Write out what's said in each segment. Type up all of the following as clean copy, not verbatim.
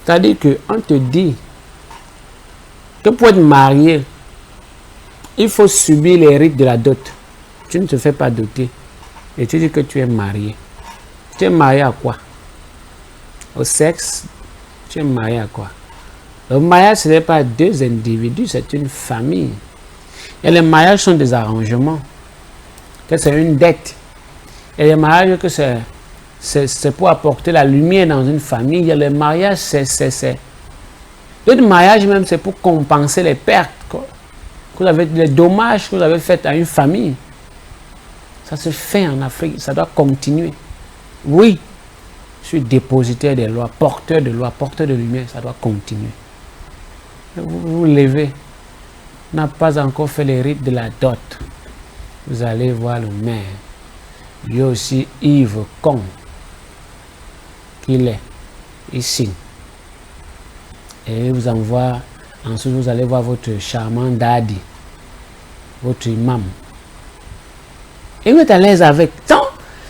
C'est-à-dire qu'on te dit que pour être marié, il faut subir les rites de la dot. Tu ne te fais pas doter. Et tu dis que tu es marié. Tu es marié à quoi? Au sexe? Tu es marié à quoi? Le mariage, ce n'est pas deux individus, c'est une famille. Et les mariages sont des arrangements. Que c'est une dette. Et les mariages, que c'est pour apporter la lumière dans une famille. Et le mariage, le mariage même, c'est pour compenser les pertes, les dommages que vous avez faits à une famille. Ça se fait en Afrique, ça doit continuer. Oui, je suis dépositaire des lois, porteur de lois, porteur de lumière, ça doit continuer. Vous vous levez, n'a pas encore fait les rites de la dot. Vous allez voir le maire. Lui aussi, ivre, con qu'il est, il signe. Et il vous envoie, ensuite vous allez voir votre charmant daddy, votre imam. Et vous êtes à l'aise avec.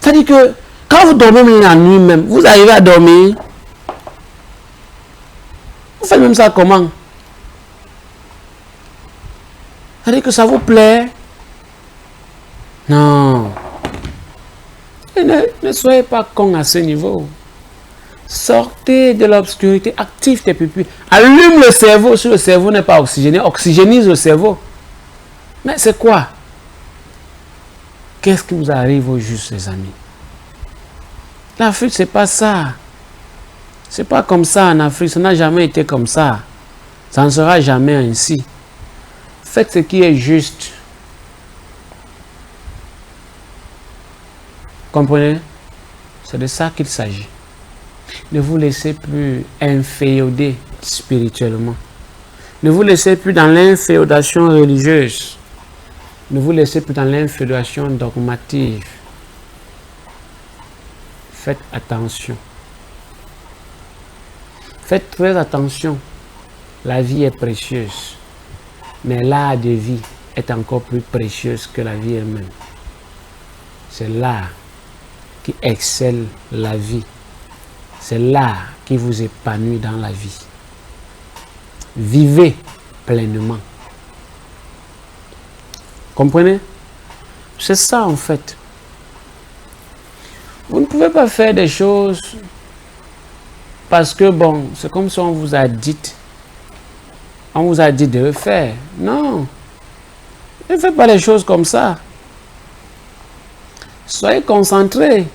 C'est-à-dire que quand vous dormez même la nuit même, vous arrivez à dormir. Vous faites même ça comment? C'est-à-dire que ça vous plaît? Non. Et ne soyez pas con à ce niveau. Sortez de l'obscurité, active tes pupilles, allume le cerveau si le cerveau n'est pas oxygéné, oxygénise le cerveau. Mais c'est quoi? Qu'est-ce qui vous arrive au juste, les amis? L'Afrique, c'est pas ça. C'est pas comme ça en Afrique, ça n'a jamais été comme ça. Ça ne sera jamais ainsi. Faites ce qui est juste. Comprenez? C'est de ça qu'il s'agit. Ne vous laissez plus inféoder spirituellement. Ne vous laissez plus dans l'inféodation religieuse. Ne vous laissez plus dans l'inféodation dogmatique. Faites attention. Faites très attention. La vie est précieuse. Mais l'art de vie est encore plus précieuse que la vie elle-même. C'est l'art qui excelle la vie. C'est l'art qui vous épanouit dans la vie. Vivez pleinement. Comprenez? C'est ça en fait. Vous ne pouvez pas faire des choses parce que bon, c'est comme si on vous a dit de le faire. Non. Ne faites pas les choses comme ça. Soyez concentrés.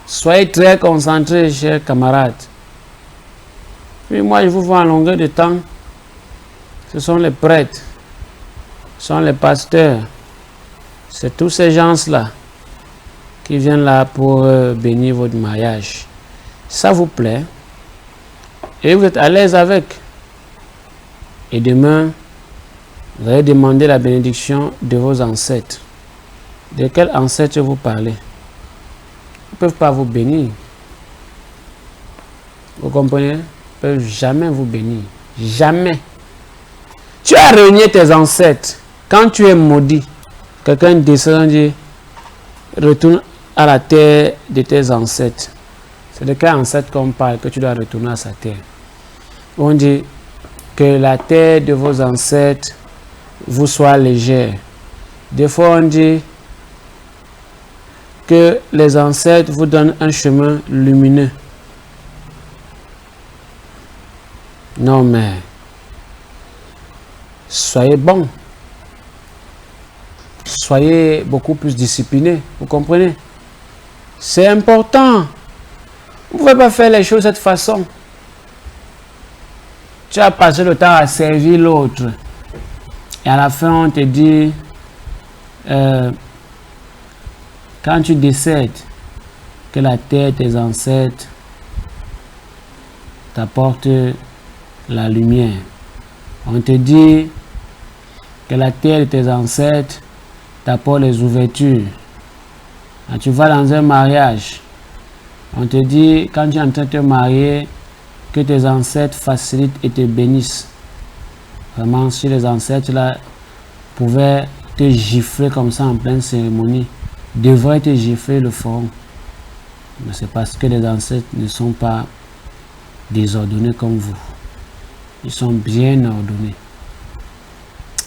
Soyez très concentrés, chers camarades. Puis moi, je vous vois en longueur de temps. Ce sont les prêtres. Ce sont les pasteurs. C'est tous ces gens-là qui viennent là pour bénir votre mariage. Ça vous plaît. Et vous êtes à l'aise avec. Et demain, vous allez demander la bénédiction de vos ancêtres. De quels ancêtres vous parlez? Ils ne peuvent pas vous bénir. Vous comprenez? Ils ne peuvent jamais vous bénir. Jamais. Tu as régné tes ancêtres. Quand tu es maudit, quelqu'un descend et dit retourne à la terre de tes ancêtres. C'est de quel ancêtre qu'on parle que tu dois retourner à sa terre? On dit que la terre de vos ancêtres vous soit légère. Des fois on dit que les ancêtres vous donnent un chemin lumineux. Non mais, soyez bons. Soyez beaucoup plus disciplinés. Vous comprenez? C'est important. Vous ne pouvez pas faire les choses de cette façon. Tu as passé le temps à servir l'autre. Et à la fin, on te dit, quand tu décèdes, que la terre de tes ancêtres t'apporte la lumière. On te dit que la terre de tes ancêtres t'apporte les ouvertures. Quand tu vas dans un mariage, on te dit, quand tu es en train de te marier, que tes ancêtres facilitent et te bénissent. Vraiment, si les ancêtres là pouvaient te gifler comme ça en pleine cérémonie, devraient te gifler, le feront. Mais c'est parce que les ancêtres ne sont pas désordonnés comme vous. Ils sont bien ordonnés.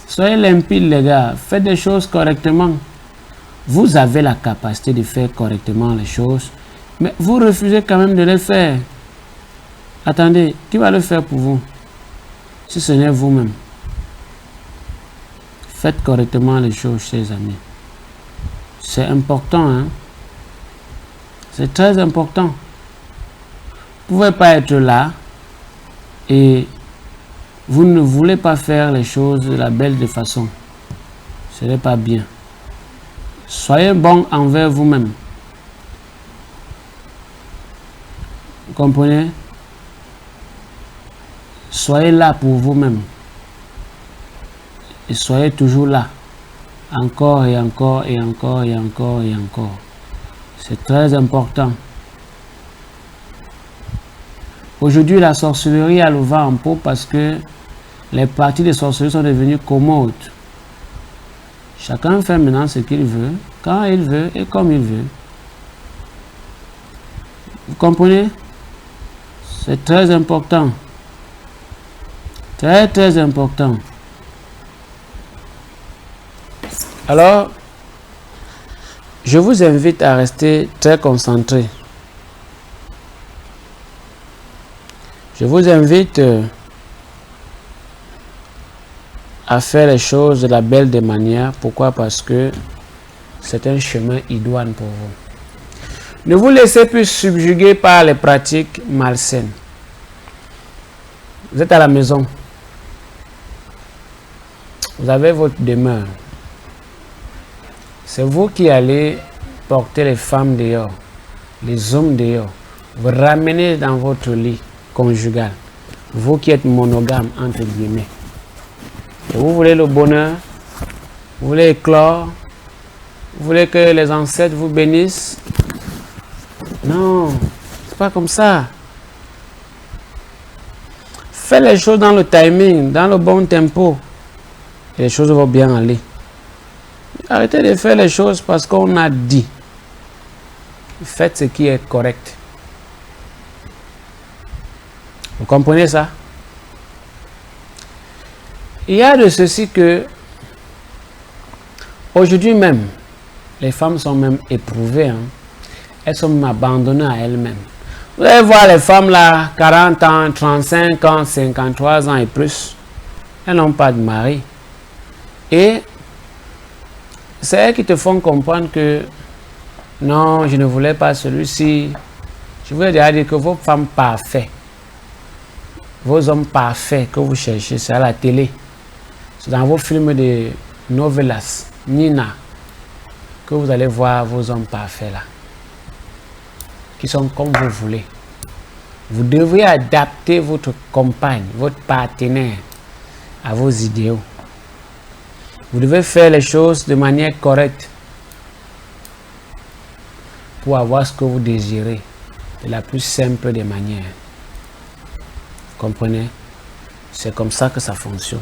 Soyez limpides, les gars. Faites des choses correctement. Vous avez la capacité de faire correctement les choses, mais vous refusez quand même de les faire. Attendez, qui va le faire pour vous? Si ce n'est vous-même. Faites correctement les choses, chers amis. C'est important, hein? C'est très important. Vous ne pouvez pas être là et vous ne voulez pas faire les choses de la belle de façon. Ce n'est pas bien. Soyez bon envers vous-même. Vous comprenez? Soyez là pour vous-même. Et soyez toujours là. Encore et encore et encore et encore et encore. C'est très important. Aujourd'hui, la sorcellerie a le vent en poupe parce que les parties de sorcellerie sont devenues commodes. Chacun fait maintenant ce qu'il veut, quand il veut et comme il veut. Vous comprenez? C'est très important. Très, très important. Alors, je vous invite à rester très concentré. Je vous invite à faire les choses de la belle des manières. Pourquoi? Parce que c'est un chemin idoine pour vous. Ne vous laissez plus subjuguer par les pratiques malsaines. Vous êtes à la maison. Vous avez votre demeure. C'est vous qui allez porter les femmes dehors, les hommes dehors. Vous ramenez dans votre lit conjugal. Vous qui êtes monogame, entre guillemets. Et vous voulez le bonheur, vous voulez éclore, vous voulez que les ancêtres vous bénissent. Non, c'est pas comme ça. Faites les choses dans le timing, dans le bon tempo. Et les choses vont bien aller. Arrêtez de faire les choses parce qu'on a dit. Faites ce qui est correct. Vous comprenez ça? Il y a de ceci que aujourd'hui même, les femmes sont même éprouvées. Hein. Elles sont même abandonnées à elles-mêmes. Vous allez voir les femmes là, 40 ans, 35 ans, 53 ans et plus. Elles n'ont pas de mari. Et c'est elles qui te font comprendre que non, je ne voulais pas celui-ci. Je voulais déjà dire que vos femmes parfaites, vos hommes parfaits que vous cherchez, c'est à la télé. C'est dans vos films de novelas, Nina, que vous allez voir vos hommes parfaits là, qui sont comme vous voulez. Vous devez adapter votre compagne, votre partenaire à vos idéaux. Vous devez faire les choses de manière correcte pour avoir ce que vous désirez de la plus simple des manières. Vous comprenez? C'est comme ça que ça fonctionne.